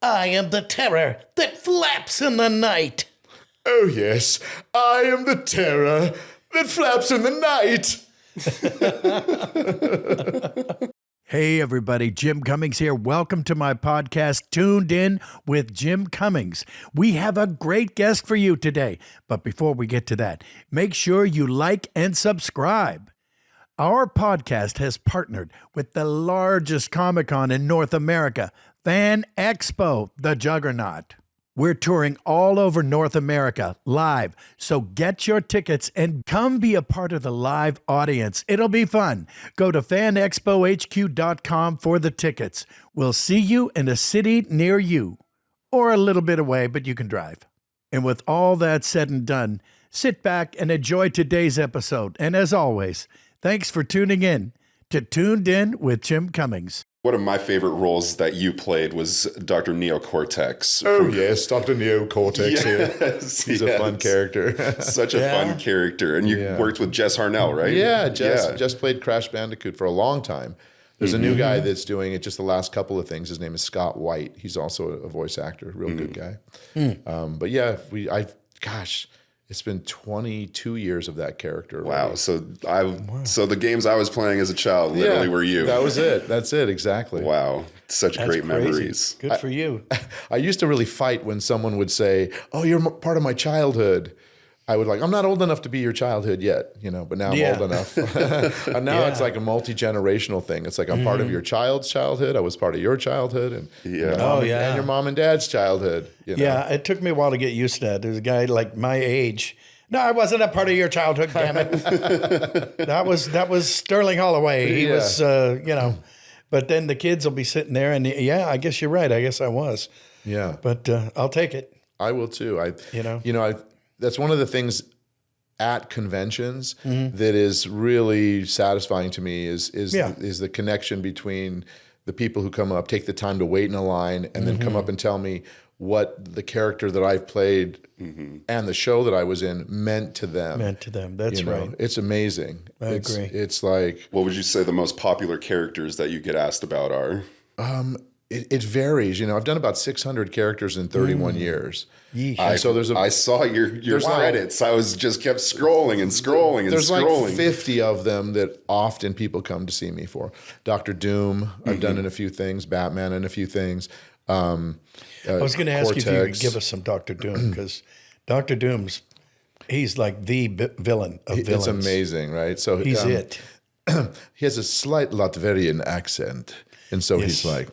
I am the terror that flaps in the night. Oh, yes, I am the terror that flaps in the night. Hey, everybody. Jim Cummings here. Welcome to my podcast, Toon'd In with Jim Cummings. We have a great guest for you today. But before we get to that, make sure you like and subscribe. Our podcast has partnered with the largest Comic-Con in North America, Fan Expo, the Juggernaut. We're touring all over North America live, so get your tickets and come be a part of the live audience. It'll be fun. Go to fanexpohq.com for the tickets. We'll see you in a city near you, or a little bit away, but you can drive. And with all that said and done, sit back and enjoy today's episode. And as always, thanks for tuning in to Toon'd In with Jim Cummings. One of my favorite roles that you played was Dr. Neo Cortex. Oh, yes, Dr. Neo Cortex here. Yes, He's a fun character. Such a fun character. And you worked with Jess Harnell, right? Yeah, Jess played Crash Bandicoot for a long time. There's a new guy that's doing it just the last couple of things. His name is Scott White. He's also a voice actor, real good guy. But yeah, it's been 22 years of that character. Wow. So the games I was playing as a child literally were you. That was it. That's it. Exactly. Wow. Such great memories. Good for you. I used to really fight when someone would say, "Oh, you're part of my childhood." I would I'm not old enough to be your childhood yet, but now I'm old enough. And now it's like a multi-generational thing. It's like I'm part of your child's childhood. I was part of your childhood, and and your mom and dad's childhood. Yeah, it took me a while to get used to that. There's a guy like my age. No, I wasn't a part of your childhood, damn it. That was Sterling Holloway. He was, But then the kids will be sitting there, and I guess you're right. I guess I was. Yeah. But I'll take it. I will too. That's one of the things at conventions that is really satisfying to me is the connection between the people who come up, take the time to wait in a line, and then come up and tell me what the character that I've played and the show that I was in meant to them. That's right. It's amazing. I agree. It's like... What would you say the most popular characters that you get asked about are? It varies. I've done about 600 characters in 31 years. I saw your credits. I was just kept scrolling and scrolling and scrolling. There's 50 of them that often people come to see me for. Dr. Doom, I've done in a few things. Batman in a few things. I was going to ask you if you could give us some Dr. Doom, because Dr. Doom's, he's like the villain of villains. It's amazing, right? So he's it. He has a slight Latvian accent, and so he's like,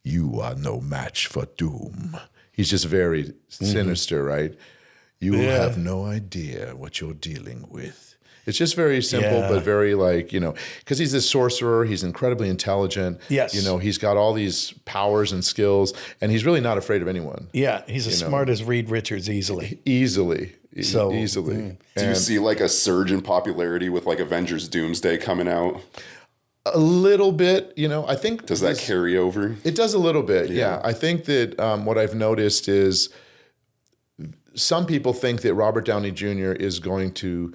"You are no match for Doom." He's just very sinister, right? You have no idea what you're dealing with. It's just very simple, but very because he's this sorcerer. He's incredibly intelligent. Yes. He's got all these powers and skills, and he's really not afraid of anyone. Yeah, he's as smart as Reed Richards easily. Easily. Do you see a surge in popularity with Avengers Doomsday coming out? A little bit, I think. Does that carry over? It does a little bit, yeah. I think that what I've noticed is some people think that Robert Downey Jr. is going to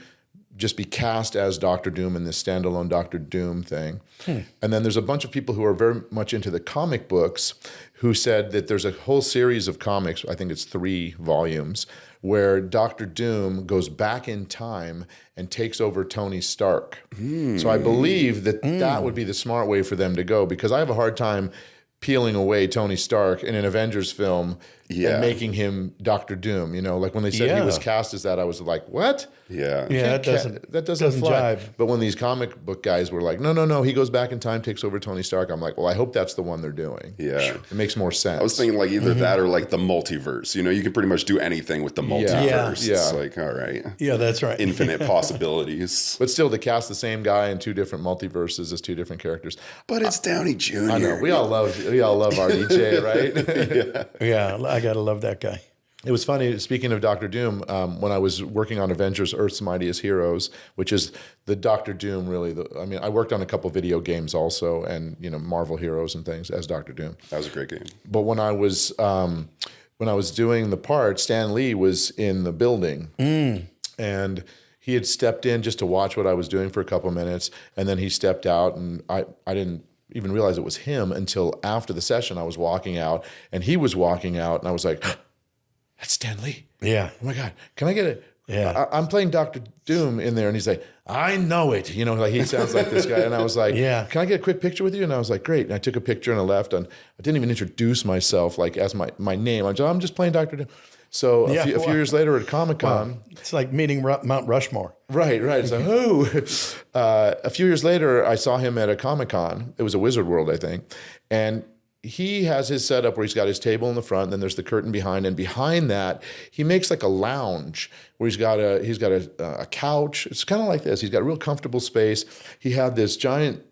just be cast as Dr. Doom in this standalone Dr. Doom thing. And then there's a bunch of people who are very much into the comic books who said that there's a whole series of comics, I think it's 3 volumes, where Dr. Doom goes back in time and takes over Tony Stark. So I believe that that would be the smart way for them to go, because I have a hard time peeling away Tony Stark in an Avengers film and making him Dr. Doom. When they said he was cast as that, I was like, what? That doesn't fly. jive. But when these comic book guys were like, no, he goes back in time, takes over Tony Stark, I'm like, well, I hope that's the one they're doing. Yeah. It makes more sense. I was thinking either that or the multiverse. You can pretty much do anything with the multiverse. Yeah. It's all right. Yeah, that's right. Infinite possibilities. But still, to cast the same guy in 2 different multiverses as 2 different characters. But it's Downey Jr. I know. We all love RDJ, right? Yeah, I got to love that guy. It was funny, speaking of Dr. Doom, when I was working on Avengers Earth's Mightiest Heroes, which is the Dr. Doom, really. I worked on a couple video games also, and Marvel Heroes and things as Dr. Doom. That was a great game. But when I was doing the part, Stan Lee was in the building, and he had stepped in just to watch what I was doing for a couple minutes, and then he stepped out, and I didn't even realize it was him until after the session. I was walking out and he was walking out, and I was like, that's Stan Lee. Yeah. Oh my God, can I get it? Yeah. I'm playing Dr. Doom in there, and he's like, I know it. You know, like he sounds like this guy. And I was like, Yeah. can I get a quick picture with you? And I was like, great. And I took a picture and I left, and I didn't even introduce myself like as my name. I'm just playing Dr. Doom. So a few years later at Comic-Con. It's like meeting Mount Rushmore. Right. It's like, who? A few years later, I saw him at a Comic-Con. It was a Wizard World, I think. And he has his setup where he's got his table in the front, and then there's the curtain behind, and behind that he makes like a lounge where he's got a couch. It's kind of like this. He's got a real comfortable space. He had this giant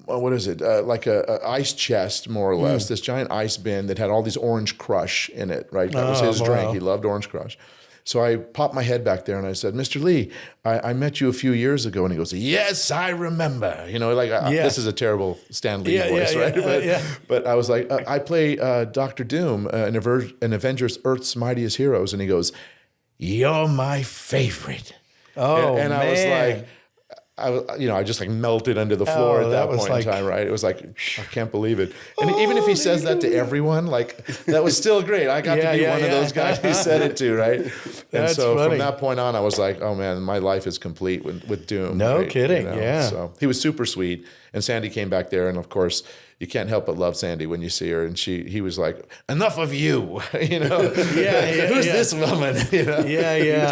what is it? Like a ice chest, more or less. This giant ice bin that had all these Orange Crush in it. Right, that was his drink. He loved Orange Crush. So I popped my head back there and I said, Mr. Lee, I met you a few years ago. And he goes, yes, I remember. You know, like this is a terrible Stan Lee voice, right? But I was like, I play Dr. Doom in Avengers Earth's Mightiest Heroes. And he goes, you're my favorite. Oh, and I was like, I just like melted under the floor at that point in time, right? It was like, I can't believe it. And even if he says that to everyone, like that was still great. I got to be one of those guys who said it to, right? And so from that point on, I was like, oh man, my life is complete with Doom. No right? kidding, You know? yeah. So he was super sweet. And Sandy came back there, and of course, you can't help but love Sandy when you see her. And he was like, enough of you, you know? Who's this woman? You know? He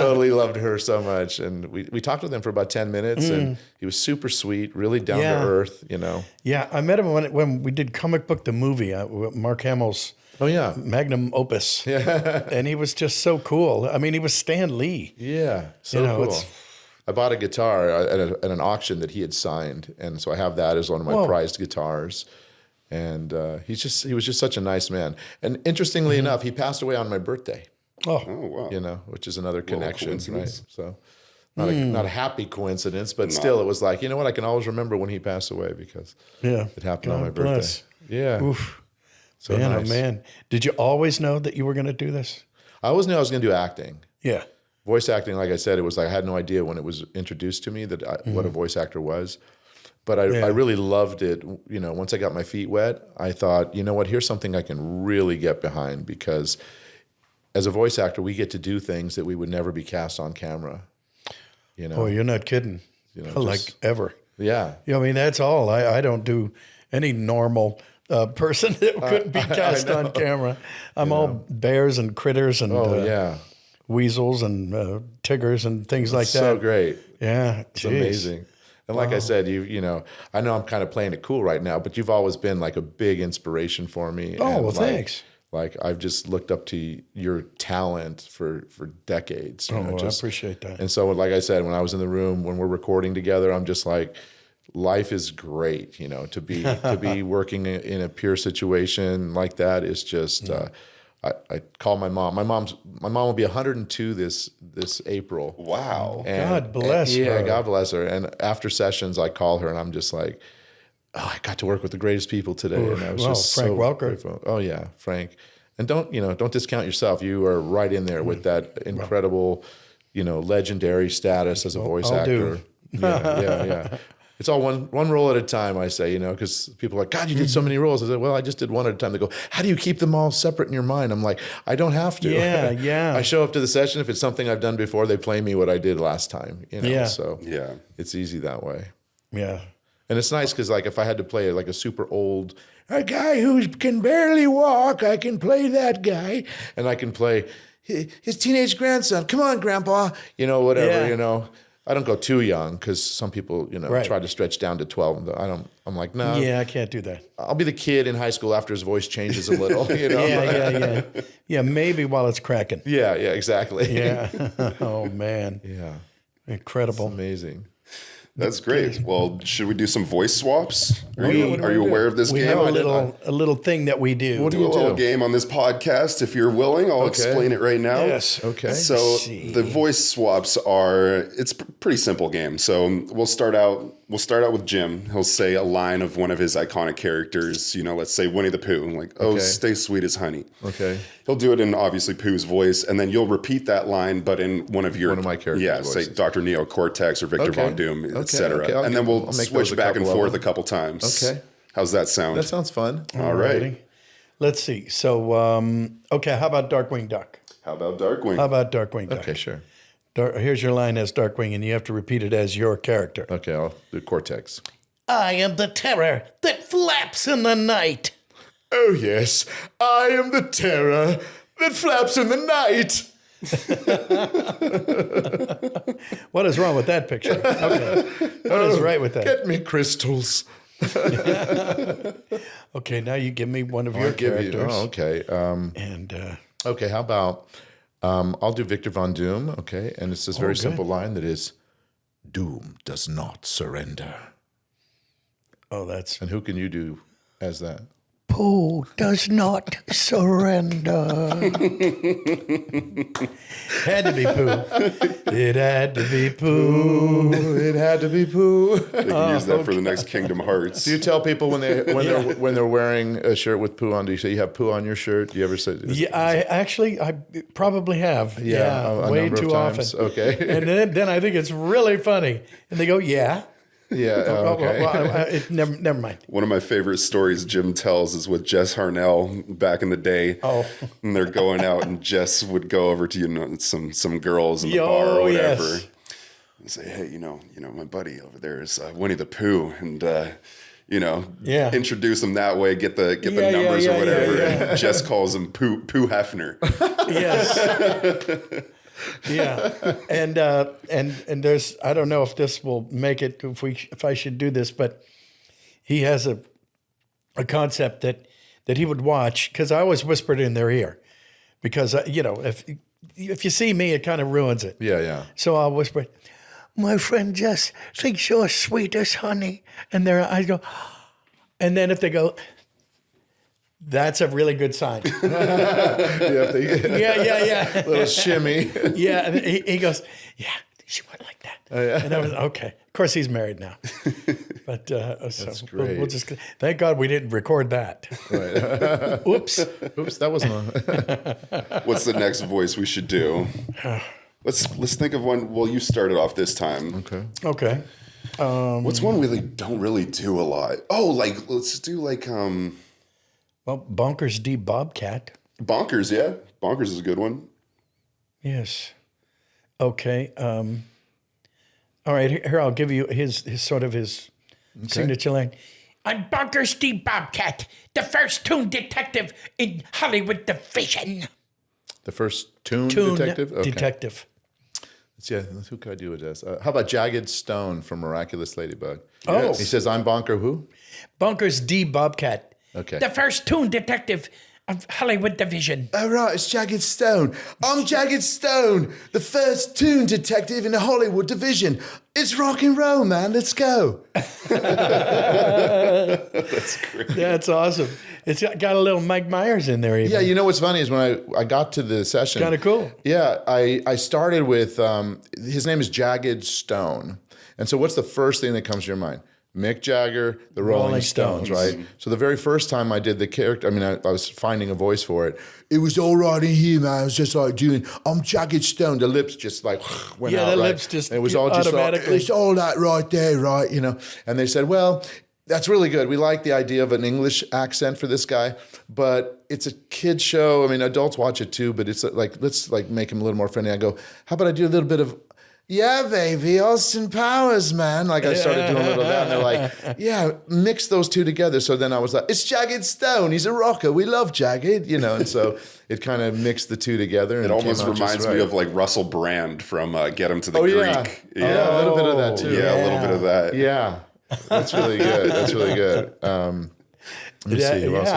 totally loved her so much. And we talked with him for about 10 minutes, and he was super sweet, really down to earth, you know? Yeah, I met him when we did Comic Book the movie, Mark Hamill's magnum opus. Yeah. And he was just so cool. I mean, he was Stan Lee. Yeah, so cool. I bought a guitar at an auction that he had signed, and so I have that as one of my prized guitars. And he was just such a nice man. And interestingly enough, he passed away on my birthday. Oh wow! You know, which is another connection, right? So not a happy coincidence, but still, it was like, you know what? I can always remember when he passed away because it happened on my birthday. Yeah. Oof. So man, nice. Oh man! Did you always know that you were going to do this? I always knew I was going to do acting. Yeah. Voice acting, like I said, it was like I had no idea when it was introduced to me that what a voice actor was. But I really loved it. You know, once I got my feet wet, I thought, you know what, here's something I can really get behind, because as a voice actor, we get to do things that we would never be cast on camera. You know? Oh, you're not kidding. You know, like ever. Yeah. I mean, that's all. I don't do any normal person that couldn't be cast on camera. I'm all bears and critters and weasels and tigers and things like that. So great. Yeah. It's amazing. And like I said, you know, I know I'm kind of playing it cool right now, but you've always been like a big inspiration for me. Oh, well, thanks. Like I've just looked up to your talent for decades. You know, I appreciate that. And so, like I said, when I was in the room, when we're recording together, I'm just like, life is great. You know, to be working in a peer situation like that is just. I call my mom. My mom will be 102 this April. Wow. And, God bless her. Yeah, God bless her. And after sessions, I call her and I'm just like, oh, I got to work with the greatest people today. And I was just Frank so Welker. grateful. Oh yeah, Frank. And don't discount yourself. You are right in there with that incredible, legendary status as a voice actor. Yeah. It's all one role at a time, I say, because people are like, God, you did so many roles. I said, well, I just did one at a time. They go, how do you keep them all separate in your mind? I'm like, I don't have to. Yeah. I show up to the session. If it's something I've done before, they play me what I did last time. So it's easy that way. Yeah. And it's nice because, like, if I had to play like a super old, a guy who can barely walk, I can play that guy. And I can play his teenage grandson. Come on, Grandpa. Whatever, I don't go too young because some people, try to stretch down to 12. I'm like, no. Yeah, I can't do that. I'll be the kid in high school after his voice changes a little, Yeah, maybe while it's cracking. Yeah, exactly. Yeah. Oh, man. Yeah. Incredible. It's amazing. That's great. Well, should we do some voice swaps? Are you aware of this we game? We have a little thing that we do. What do you do? A little game on this podcast. If you're willing, I'll explain it right now. Yes. Okay. So the voice swaps it's a pretty simple game. So we'll start out we'll start out with Jim. He'll say a line of one of his iconic characters. You know, let's say Winnie the Pooh. Like, oh, stay sweet as honey. Okay. He'll do it in obviously Pooh's voice, and then you'll repeat that line, but in one of my characters. Yeah, voices. Say Dr. Neo, Cortex, or Victor Von Doom, etc. Okay. And then we'll switch back and forth a couple times. Okay. How's that sound? That sounds fun. All right. Let's see. So, okay, how about Darkwing Duck? How about Darkwing? Duck? Okay, sure. Here's your line as Darkwing, and you have to repeat it as your character. Okay, I'll do Cortex. I am the terror that flaps in the night. Oh, yes. I am the terror that flaps in the night. What is wrong with that picture? Okay. What is right with that? Get me crystals. Okay, now you give me one of your characters. Okay. Okay, how about I'll do Victor Von Doom, okay? And it's this very simple line that is, Doom does not surrender. Oh, that's... And who can you do as that? Pooh does not surrender. Had to be Pooh. It had to be Pooh. It had to be Pooh. They can use that for the next Kingdom Hearts. Do you tell people when they're wearing a shirt with Pooh on? Do you say you have Pooh on your shirt? Do you ever say? Yeah, I probably have. Yeah, way too often. Okay, and then I think it's really funny, and they go, "Yeah." Yeah. Okay. Never mind. One of my favorite stories Jim tells is with Jess Harnell back in the day. Oh. And they're going out, and Jess would go over to some girls in the bar or whatever, and say, "Hey, you know, my buddy over there is Winnie the Pooh," and introduce them that way, get the numbers or whatever. Yeah. And Jess calls him Pooh Hefner. Yes. Yeah, and there's, I don't know if this will make it, if I should do this, but he has a concept that he would watch, because I always whispered in their ear, because if you see me, it kind of ruins it. Yeah. So I'll whisper, "My friend Jess thinks you're sweet as honey," and I go, and then if they go, that's a really good sign. Yeah. Little shimmy. Yeah, and he goes, "Yeah, she went like that." Oh, yeah. And I was, okay. Of course, he's married now. But That's great. We'll just, thank God we didn't record that. Right. Oops, that wasn't What's the next voice we should do? Let's think of one. Well, you started off this time. Okay. What's one we don't really do a lot? Oh, let's do Well, Bonkers D. Bobcat. Bonkers, yeah. Bonkers is a good one. Yes. Okay. All right. Here, I'll give you his signature line. "I'm Bonkers D. Bobcat, the first Toon detective in Hollywood Division." the first Toon detective. Okay. Detective. Yeah, who could I do it as? How about Jagged Stone from Miraculous Ladybug? Oh. He says, "I'm Bonker who?" Bonkers D. Bobcat. Okay. The first Toon detective of Hollywood Division. Oh, right, it's Jagged Stone. I'm Jagged Stone, the first Toon detective in the Hollywood division. It's rock and roll, man. Let's go. That's great. That's awesome. It's got a little Mike Myers in there even. Yeah, you know what's funny is when I got to the session. Kind of cool. Yeah, I started with, his name is Jagged Stone. And so what's the first thing that comes to your mind? Mick Jagger, the Rolling Stones, right? So the very first time I did the character, I was finding a voice for it. It was all right in here, man. I was just like doing, "I'm Jagged Stone." The lips just like went out, the right? lips just and it was all just automatically. like, it's all that right there, right? And they said, "Well, that's really good. We like the idea of an English accent for this guy, but it's a kid show. I mean, adults watch it too, but it's like, let's make him a little more friendly." I go, "How about I do a little bit of, yeah, baby, Austin Powers, man." Like I started doing a little of that, and they're like, "Yeah, mix those two together." So then I was like, "It's Jagged Stone. He's a rocker. We love Jagged," and so it kind of mixed the two together. And it almost reminds me of Russell Brand from Get Him to the Greek. Yeah, a little bit of that too. Yeah, a little bit of that. Yeah, that's really good. That's really good. Let me see who else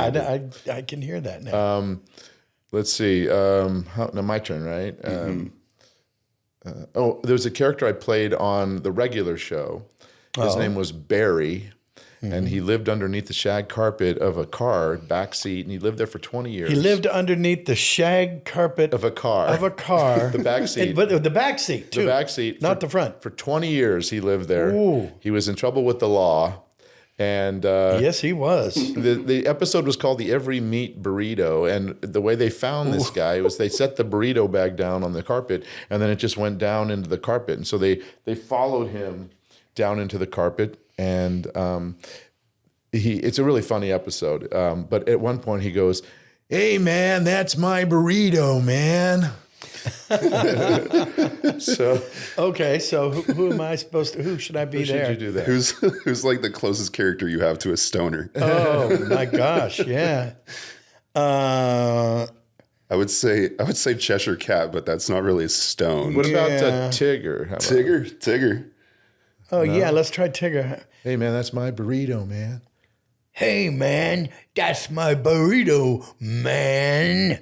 I can hear that now. Let's see. Now my turn, right? There was a character I played on the regular show. His name was Barry. and he lived underneath the shag carpet of a car back seat, and he lived there for 20 years. He lived underneath the shag carpet of a car. The back seat. But the back seat too. The back seat, not the front. For 20 years, he lived there. Ooh. He was in trouble with the law. And yes, he was. The episode was called the Every Meat Burrito, and the way they found this guy was they set the burrito bag down on the carpet, and then it just went down into the carpet, and so they followed him down into the carpet, and it's a really funny episode. But at one point he goes, "Hey man, that's my burrito, man." So who am I supposed to? Who should I be there? Should you do that? Who's like the closest character you have to a stoner? Oh my gosh, yeah. I would say Cheshire Cat, but that's not really a stone. What about Tigger? How about Tigger. Oh yeah, let's try Tigger. Hey man, that's my burrito, man. Hey man, that's my burrito, man.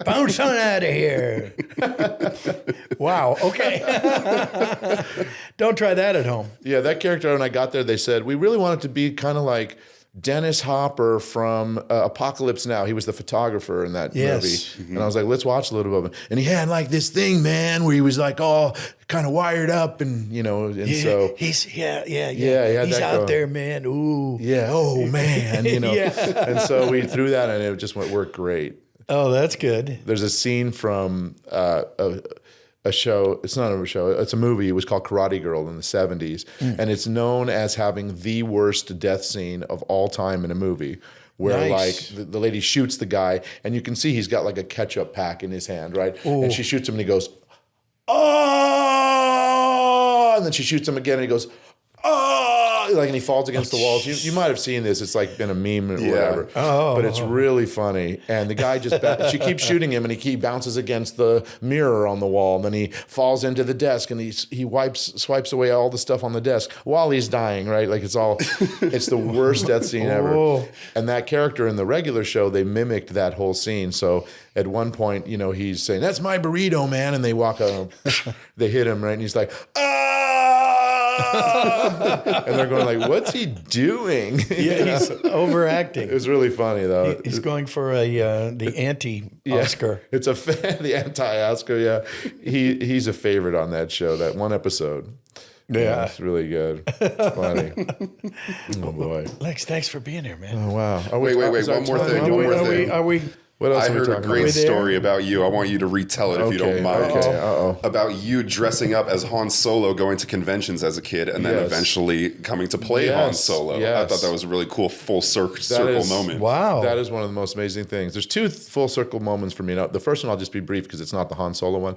Bounce on out of here. Wow, okay. Don't try that at home. Yeah, that character, when I got there, they said, we really want it to be kind of like Dennis Hopper from Apocalypse Now. He was the photographer in that movie. Mm-hmm. And I was like, let's watch a little bit of it. And he had like this thing, man, where he was like all kind of wired up and, so. He's, yeah. He's out there, man. Ooh. Yeah, oh, man, Yeah. And so we threw that and it just worked great. Oh, that's good. There's a scene from a show. It's not a show. It's a movie. It was called Karate Girl in the 70s. And it's known as having the worst death scene of all time in a movie. Where nice. like the lady shoots the guy and you can see he's got like a ketchup pack in his hand, right? Ooh. And she shoots him and he goes, oh! And then she shoots him again and he goes, oh! Like, and he falls against the walls. You might have seen this. It's like been a meme or whatever. But it's really funny. And the guy she keeps shooting him and he bounces against the mirror on the wall. And then he falls into the desk and he swipes away all the stuff on the desk while he's dying, right? Like it's the worst death scene ever. And that character in the regular show, they mimicked that whole scene. So at one point, he's saying, that's my burrito, man. And they walk up, they hit him, right? And he's like, ah! And they're going like, what's he doing? Yeah, he's overacting. It was really funny though. He's going for the anti-Oscar. Yeah, it's the anti-Oscar. Yeah, he's a favorite on that show. That one episode. Yeah, it's really good. It's funny. Oh boy, Lex, thanks for being here, man. Oh wow. Oh, wait. One more thing. Are we? What else I heard a great story about you. I want you to retell it if you don't mind. Okay. About you dressing up as Han Solo, going to conventions as a kid, and then eventually coming to play Han Solo. Yes. I thought that was a really cool full circle moment. Wow. That is one of the most amazing things. There's two full circle moments for me. Now, the first one I'll just be brief because it's not the Han Solo one.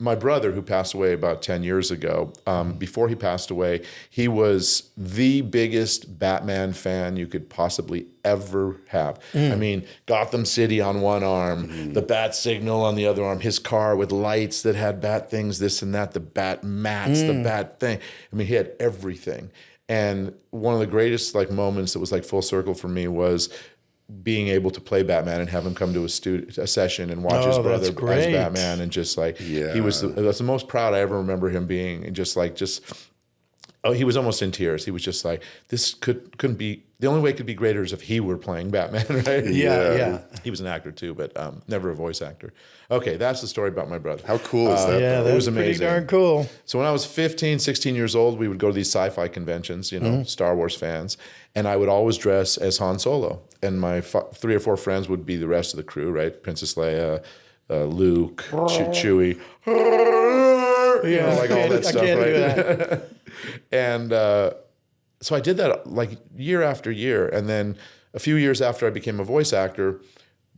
My brother, who passed away about 10 years ago, before he passed away, he was the biggest Batman fan you could possibly ever have. I mean, Gotham City on one arm, the bat signal on the other arm, his car with lights that had bat things, this and that, the bat mats, the bat thing. I mean, he had everything. And one of the greatest moments that was full circle for me was being able to play Batman and have him come to a session and watch his brother as Batman, and just he was that's the most proud I ever remember him being, and he was almost in tears. He was just like, this couldn't be, the only way it could be greater is if he were playing Batman, right? Yeah. He was an actor too, but never a voice actor. Okay, that's the story about my brother. How cool is that? Yeah, it was amazing. Pretty darn cool. So when I was 15, 16 years old, we would go to these sci-fi conventions, Star Wars fans, and I would always dress as Han Solo. And my 3 or 4 friends would be the rest of the crew, right? Princess Leia, Luke, Chewie, all that stuff, right? Do that. And so I did that year after year. And then a few years after I became a voice actor,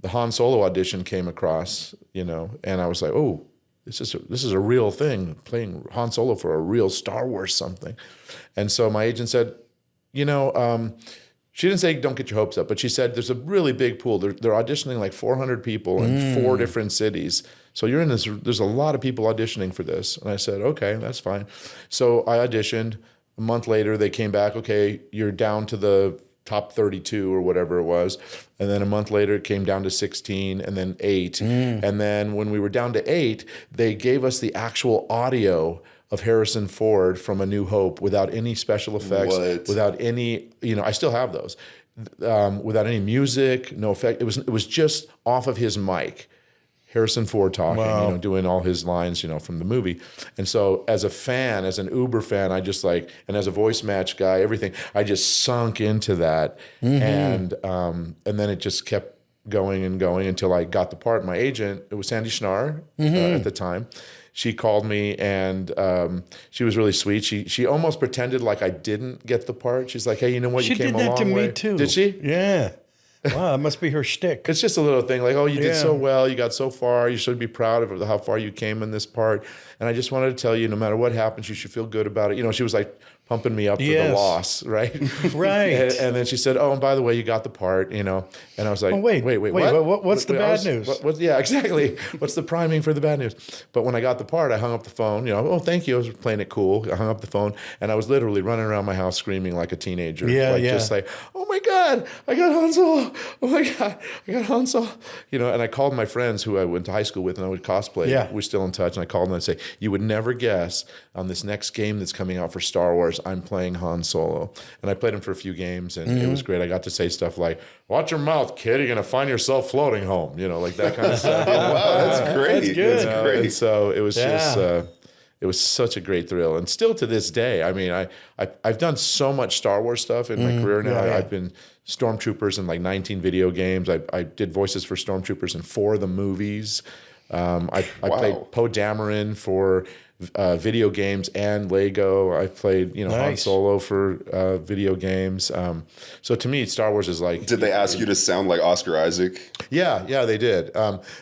the Han Solo audition came across, and I was like, oh, this is a real thing, playing Han Solo for a real Star Wars something. And so my agent said, she didn't say don't get your hopes up, but she said there's a really big pool. They're auditioning 400 people in 4 different cities. So you're in this, there's a lot of people auditioning for this. And I said, okay, that's fine. So I auditioned. A month later, they came back, okay, you're down to the top 32 or whatever it was. And then a month later, it came down to 16 and then 8. And then when we were down to 8, they gave us the actual audio of Harrison Ford from A New Hope without any special effects, What? without any, I still have those, without any music, no effect. It was just off of his mic. Harrison Ford talking, doing all his lines, from the movie. And so as a fan, as an Uber fan, I just and as a voice match guy, everything, I just sunk into that. And then it just kept going and going until I got the part. My agent, it was Sandy Schnarr at the time. She called me and she was really sweet. She almost pretended like I didn't get the part. She's like, hey, you know what? She You came did a that long to way. me too. Did she? Yeah. Wow, it must be her shtick. It's just a little thing like, oh, you did so well. You got so far. You should be proud of how far you came in this part. And I just wanted to tell you, no matter what happens, you should feel good about it. She was like pumping me up for the loss, right? Right. And then she said, oh, and by the way, you got the part, And I was like, wait, what? What's the bad news? Yeah, exactly. What's the priming for the bad news? But when I got the part, I hung up the phone. Oh, thank you. I was playing it cool. I hung up the phone, and I was literally running around my house screaming like a teenager. Just like, oh my God, I got Han Solo. Oh my God, I got Han Solo. And I called my friends who I went to high school with and I would cosplay. Yeah. We're still in touch. And I called them and I'd say, you would never guess on this next game that's coming out for Star Wars, I'm playing Han Solo. And I played him for a few games and it was great. I got to say stuff like, watch your mouth, kid. You're going to find yourself floating home. Like that kind of stuff. Wow, that's great. That's good. That's great. And so it was just... it was such a great thrill, and still to this day. I mean, I've done so much Star Wars stuff in my career now. I've been stormtroopers in like 19 video games. I did voices for stormtroopers in 4 of the movies. I played Poe Dameron for video games and Lego. I played Han Solo for video games. So to me, Star Wars is like. Did they ask you to sound like Oscar Isaac? Yeah, they did.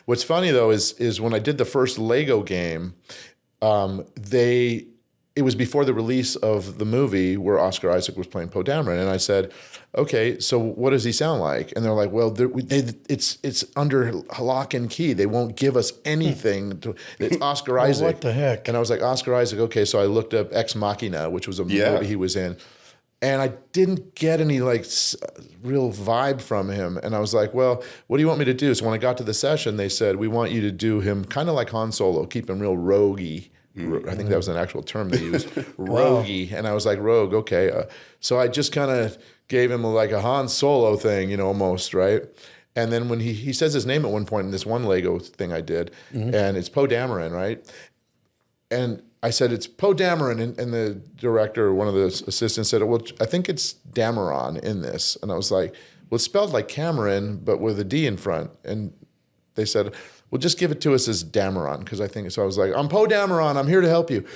What's funny though is when I did the first Lego game. It was before the release of the movie where Oscar Isaac was playing Poe Dameron, and I said, "Okay, so what does he sound like?" And they're like, "Well, it's under lock and key. They won't give us anything. It's Oscar Isaac." What the heck? And I was like, "Oscar Isaac." Okay, so I looked up Ex Machina, which was a movie he was in, and I didn't get any real vibe from him. And I was like, "Well, what do you want me to do?" So when I got to the session, they said, "We want you to do him kind of like Han Solo, keep him real roguey." I think that was an actual term they used, roguey. And I was like, rogue, okay. So I just kind of gave him like a Han Solo thing, almost, right? And then when he says his name at one point in this one Lego thing I did, and it's Poe Dameron, right? And I said, it's Poe Dameron, and the director, one of the assistants said, well, I think it's Dameron in this. And I was like, well, it's spelled like Cameron, but with a D in front. And they said, well, just give it to us as Dameron, because I think, so I was like, I'm Poe Dameron, I'm here to help you,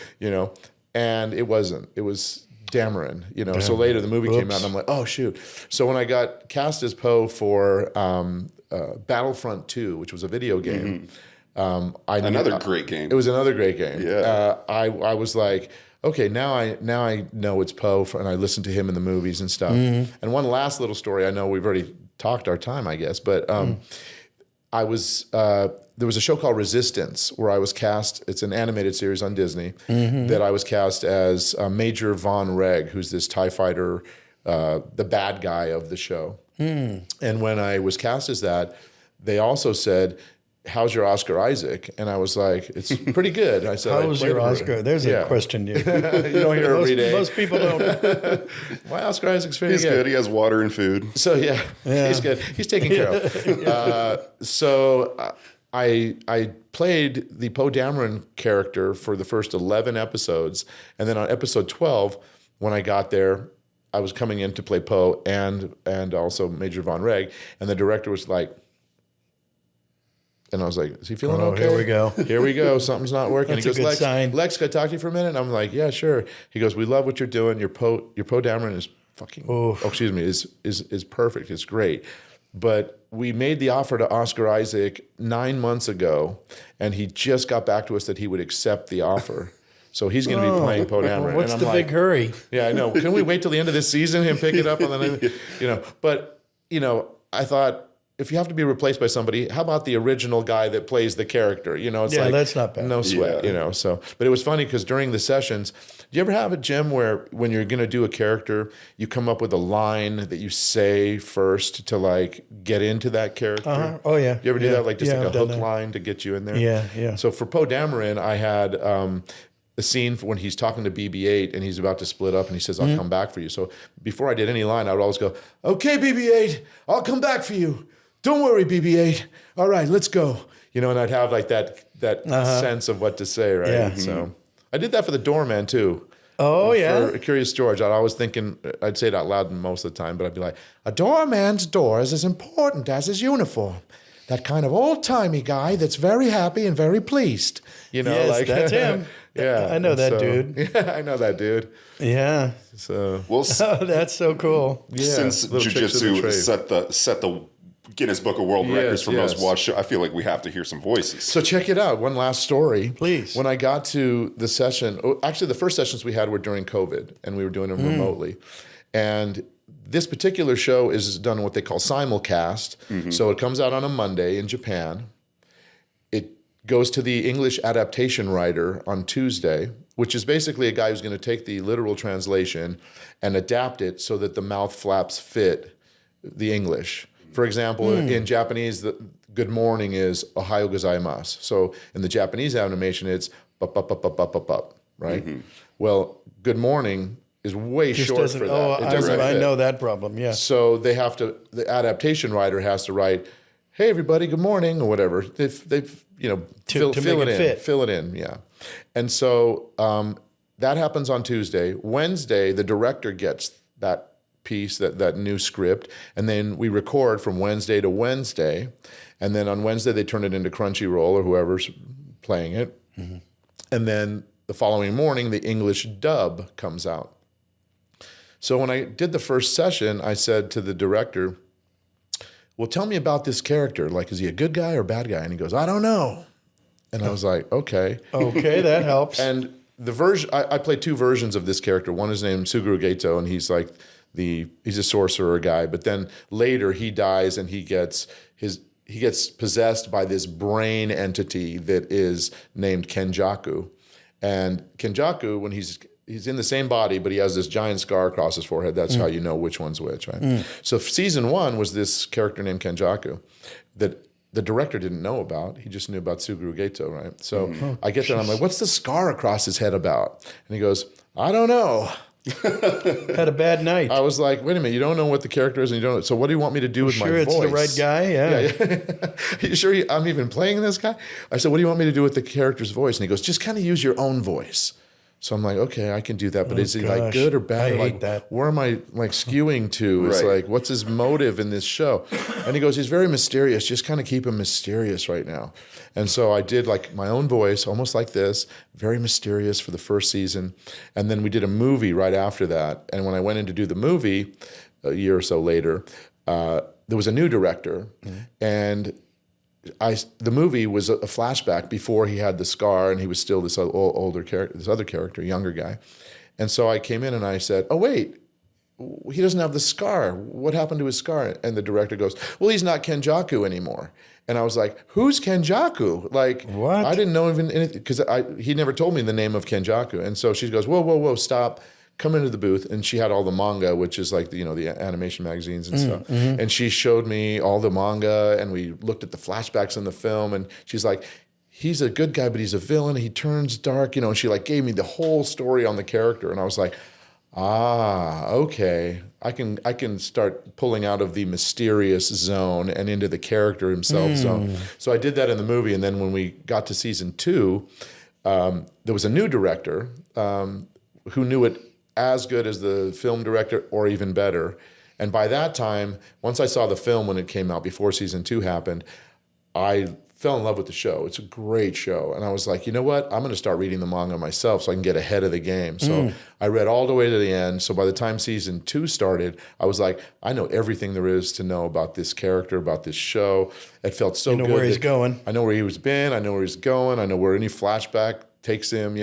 and it wasn't. It was Dameron, So later the movie came out, and I'm like, oh, shoot. So when I got cast as Poe for Battlefront 2, which was a video game, Another great game. It was another great game. Yeah. I was like, okay, now I know it's Poe, and I listened to him in the movies and stuff. And one last little story. I know we've already talked our time, I guess, but I was there was a show called Resistance where I was cast. It's an animated series on Disney that I was cast as Major Von Reg, who's this TIE fighter, the bad guy of the show. And when I was cast as that, they also said, how's your Oscar Isaac? And I was like, it's pretty good. I said, how's your Oscar? There's a question you don't hear every day. Most people don't. My Oscar Isaac's pretty He's good. He has water and food. So yeah, he's good. He's taken care of. So I played the Poe Dameron character for the first 11 episodes. And then on episode 12, when I got there, I was coming in to play Poe and also Major Von Reg. And the director was like, and I was like, is he feeling okay? Here we go. Here we go. Something's not working. That's He goes, a good sign. Lex, can I talk to you for a minute? And I'm like, yeah, sure. He goes, we love what you're doing. Your Poe Dameron is fucking, is perfect. It's great. But we made the offer to Oscar Isaac 9 months ago, and he just got back to us that he would accept the offer. So he's going to be playing Poe Dameron. What's and I'm the big hurry? Yeah, I know. Can we wait till the end of this season and pick it up on the But, I thought, if you have to be replaced by somebody, how about the original guy that plays the character? It's like, that's not bad. No sweat, So, but it was funny because during the sessions, do you ever have it, Jim, where when you're going to do a character, you come up with a line that you say first to get into that character? Oh yeah. You ever do that? Like a I've hook done that. line to get you in there? Yeah. So for Poe Dameron, I had a scene when he's talking to BB-8 and he's about to split up and he says, I'll come back for you. So before I did any line, I would always go, okay, BB-8, I'll come back for you. Don't worry, BB-8. All right, let's go. You know, and I'd have like that sense of what to say, right? Yeah. So I did that for the doorman too. Oh, yeah. For Curious George, I'd say it out loud most of the time, but I'd be like, a doorman's door is as important as his uniform. That kind of old-timey guy that's very happy and very pleased. You know, Yes, like that's him. Yeah. I know that dude. Yeah, I know that dude. Yeah. So Well, Oh, that's so cool. since little tricks of the Jujutsu trade. set the Guinness Book of World Records for most yes. watched show, I feel like we have to hear some voices. So check it out. One last story. Please. When I got to the session, actually the first sessions we had were during COVID and we were doing them remotely. And this particular show is done what they call simulcast. So it comes out on a Monday in Japan. It goes to the English adaptation writer on Tuesday, which is basically a guy who's going to take the literal translation and adapt it so that the mouth flaps fit the English. For example, in Japanese, the good morning is ohayo gozaimasu. So in the Japanese animation, it's up, right? Well, good morning is way Just short doesn't. for that. Oh, It doesn't I fit. know that problem. Yeah. So they have to. The adaptation writer has to write, "Hey, everybody, good morning," or whatever. They've fill to it make it in, fit. fill it in, yeah. And so that happens on Tuesday. Wednesday, the director gets that piece, that new script, and then we record from Wednesday to Wednesday, and then on Wednesday they turn it into Crunchyroll or whoever's playing it, and then the following morning the English dub comes out. So when I did the first session, I said to the director, well, tell me about this character. Like, is he a good guy or a bad guy? And he goes, I don't know. And I was like, okay. Okay, that helps. And the version, I played two versions of this character. One is named Suguru Geto, and he's like he's a sorcerer guy. But then later he dies and he gets possessed by this brain entity that is named Kenjaku. And Kenjaku, when he's in the same body, but he has this giant scar across his forehead. That's how you know which one's which, right? So season 1 was this character named Kenjaku that the director didn't know about. He just knew about Suguru Geto, right? So I get there and I'm like, what's the scar across his head about? And he goes, I don't know. Had a bad night. I was like, wait a minute, you don't know what the character is, and you don't. So what do you want me to do with my voice? Sure, it's the right guy. Yeah. Are you sure I'm even playing this guy? I said, what do you want me to do with the character's voice? And he goes, just kind of use your own voice. So I'm like, okay, I can do that. But is he like gosh. good or bad? I Like, hate that. where am I like skewing to? It's Right. like, what's his motive in this show? And he goes, he's very mysterious. Just kind of keep him mysterious right now. And so I did like my own voice, almost like this, very mysterious for the first season. And then we did a movie right after that. And when I went in to do the movie a year or so later, there was a new director. And the movie was a flashback before he had the scar and he was still this older character, this other character, younger guy. And so I came in and I said, oh, wait, he doesn't have the scar. What happened to his scar? And the director goes, well, he's not Kenjaku anymore. And I was like, who's Kenjaku? Like, What? I didn't know even anything because he never told me the name of Kenjaku. And so she goes, whoa, stop. Come into the booth, and she had all the manga, which is like the animation magazines and stuff. And she showed me all the manga, and we looked at the flashbacks in the film. And she's like, "He's a good guy, but he's a villain. He turns dark, And she like gave me the whole story on the character, and I was like, okay, I can start pulling out of the mysterious zone and into the character himself zone. So I did that in the movie, and then when we got to season 2, there was a new director who knew it as good as the film director or even better. And by that time, once I saw the film when it came out, before season 2 happened, I fell in love with the show. It's a great show. And I was like, you know what? I'm going to start reading the manga myself so I can get ahead of the game. So I read all the way to the end. So by the time season 2 started, I was like, I know everything there is to know about this character, about this show. It felt so good. You know where he's going. I know where he was been. I know where he's going. I know where any flashback takes him,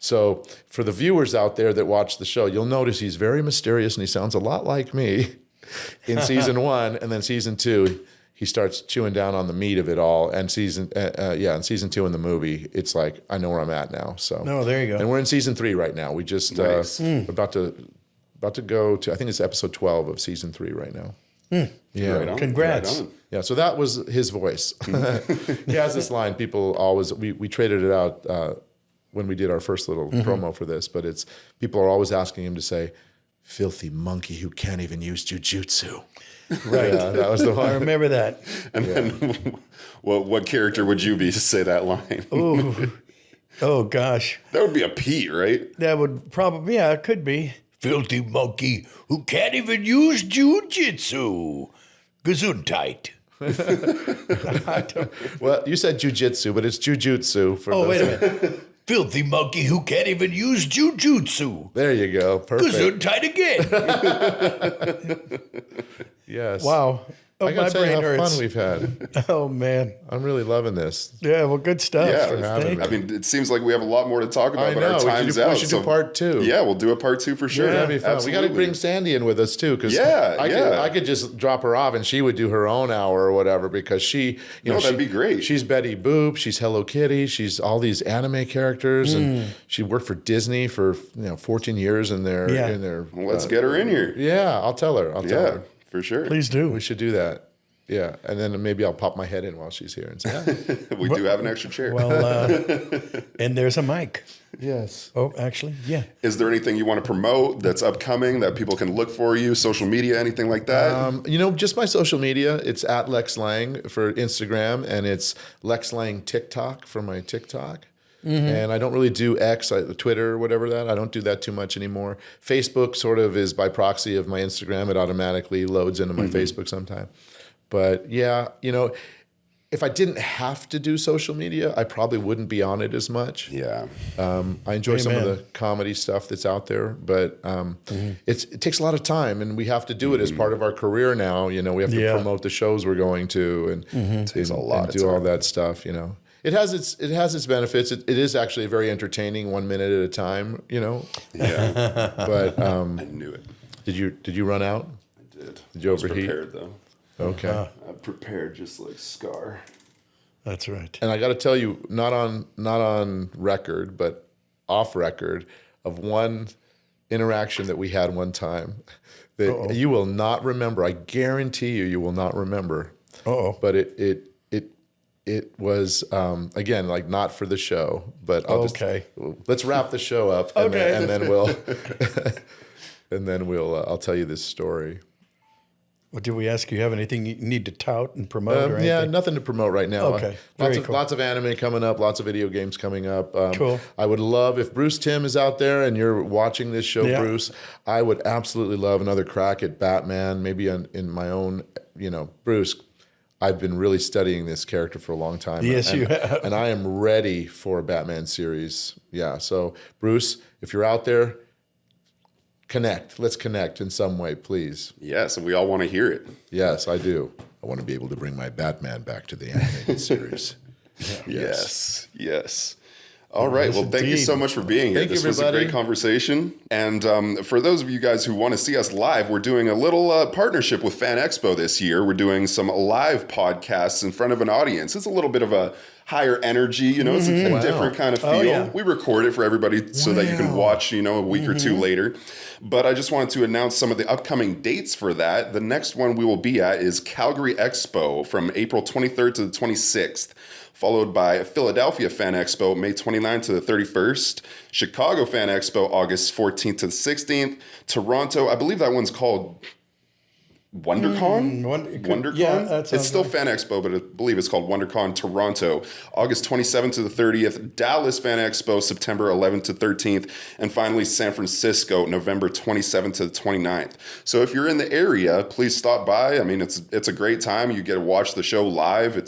So for the viewers out there that watch the show, you'll notice he's very mysterious and he sounds a lot like me in season 1. And then season 2, he starts chewing down on the meat of it all. And season 2 in the movie, it's like, I know where I'm at now. So there you go. And we're in season 3 right now. We just Nice. about to go to, I think it's episode 12 of season 3 right now. Yeah. Right on, Congrats. right on. Yeah, so that was his voice. He has this line. People always we traded it out when we did our first little promo for this, but people are always asking him to say, "Filthy monkey who can't even use jujutsu." Right. Yeah, that was the one. I remember that. And then, what character would you be to say that line? Ooh. Oh, gosh. That would be a Pete, right? That would probably, yeah, it could be. Filthy monkey who can't even use jujitsu. Gesundheit. Well, you said jujitsu, but it's jujutsu. Oh, wait a minute. Filthy monkey who can't even use jujutsu. There you go. Perfect. Gesundheit again. Yes. Wow. Oh, I gotta my tell you brain how hurts. fun we've had. Oh, man. I'm really loving this. Yeah, well, good stuff. Yeah, Thank I mean, it seems like we have a lot more to talk about, I but know. our time's out. We should do part 2. Yeah, we'll do a part 2 for sure. That'd be fun. We got to bring Sandy in with us too, because I could just drop her off and she would do her own hour or whatever, because she, that'd be great. She's Betty Boop, she's Hello Kitty, she's all these anime characters, and she worked for Disney for 14 years in their. Well, let's get her in here. Yeah, I'll tell her. I'll tell her. For sure. Please do. We should do that. Yeah, and then maybe I'll pop my head in while she's here and say, We do have an extra chair. Well, and there's a mic. yes. Oh, actually, yeah. Is there anything you want to promote that's upcoming that people can look for you, social media, anything like that? Just my social media. It's at Lex Lang for Instagram, and it's Lex Lang TikTok for my TikTok. And I don't really do X, Twitter, or whatever that. I don't do that too much anymore. Facebook sort of is by proxy of my Instagram. It automatically loads into my Facebook sometime. But yeah, if I didn't have to do social media, I probably wouldn't be on it as much. Yeah. I enjoy some of the comedy stuff that's out there, but it takes a lot of time, and we have to do it as part of our career now. We have to promote the shows we're going to, and It takes a lot and of do all time. that stuff. It has its benefits. It is actually very entertaining, 1 minute at a time. Yeah. But I knew it. did you run out? I did. Did you I was overheat? prepared, though. Okay. I'm prepared just like Scar. That's right. And I got to tell you, not on record, but off record, of one interaction that we had one time that you will not remember. I guarantee you will not remember. But it was again, like, not for the show, but let's wrap the show up, and then we'll I'll tell you this story. Well, did we ask you have anything you need to tout and promote or anything? Yeah, nothing to promote right now. Okay, very cool. Lots of anime coming up, lots of video games coming up. Cool. I would love, if Bruce Timm is out there and you're watching this show, Bruce, I would absolutely love another crack at Batman, maybe in my own, Bruce, I've been really studying this character for a long time. Yes, you have. And I am ready for a Batman series. Yeah, so Bruce, if you're out there, let's connect in some way, please. Yes, and we all want to hear it. Yes, I do. I want to be able to bring my Batman back to the animated series. Yes. All right. Well, thank you so much for being here. Thank you, this was a great conversation. And for those of you guys who want to see us live, we're doing a little partnership with Fan Expo this year. We're doing some live podcasts in front of an audience. It's a little bit of a higher energy, it's a different kind of feel. We record it for everybody so that you can watch, a week or two later. But I just wanted to announce some of the upcoming dates for that. The next one we will be at is Calgary Expo from April 23rd to the 26th, followed by Philadelphia Fan Expo, May 29th to the 31st, Chicago Fan Expo, August 14th to the 16th, Toronto, I believe that one's called WonderCon? WonderCon? Yeah, that sounds it's still right. Fan Expo, but I believe it's called WonderCon Toronto, August 27th to the 30th, Dallas Fan Expo, September 11th to 13th, and finally San Francisco, November 27th to the 29th. So if you're in the area, please stop by. I mean, it's a great time. You get to watch the show live.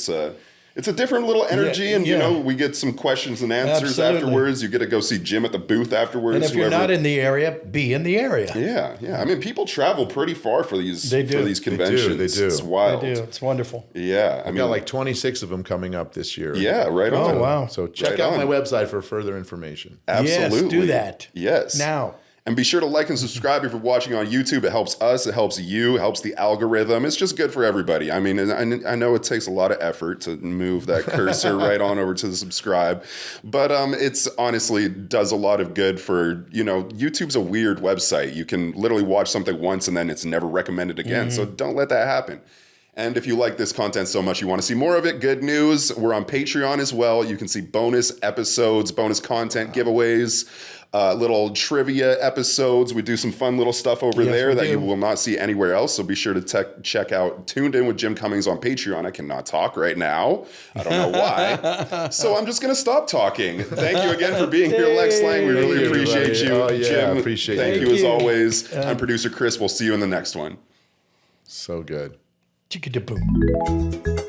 It's a different little energy, and we get some questions and answers afterwards. You get to go see Jim at the booth afterwards. And if you're not in the area, be in the area. Yeah. I mean, people travel pretty far for these conventions. They do. It's wild. They do. It's wonderful. Yeah, I I've got like 26 of them coming up this year. Yeah, right on. Oh, wow. So check out my website for further information. Absolutely. Yes, do that. Yes. Now. And be sure to like and subscribe if you're watching on YouTube. It helps us. It helps you. It helps the algorithm. It's just good for everybody. I mean, and I know it takes a lot of effort to move that cursor right on over to the subscribe. But it's honestly does a lot of good for, YouTube's a weird website. You can literally watch something once and then it's never recommended again. So don't let that happen. And if you like this content so much, you want to see more of it, good news. We're on Patreon as well. You can see bonus episodes, bonus content, giveaways, little trivia episodes. We do some fun little stuff over there that you will not see anywhere else. So be sure to check out Tuned In with Jim Cummings on Patreon. I cannot talk right now. I don't know why. So I'm just going to stop talking. Thank you again for being here, Lex Lang. We really appreciate you. Oh, yeah, Jim, appreciate thank you. you as always. I'm producer Chris. We'll see you in the next one. So good. Chicka-da-boom.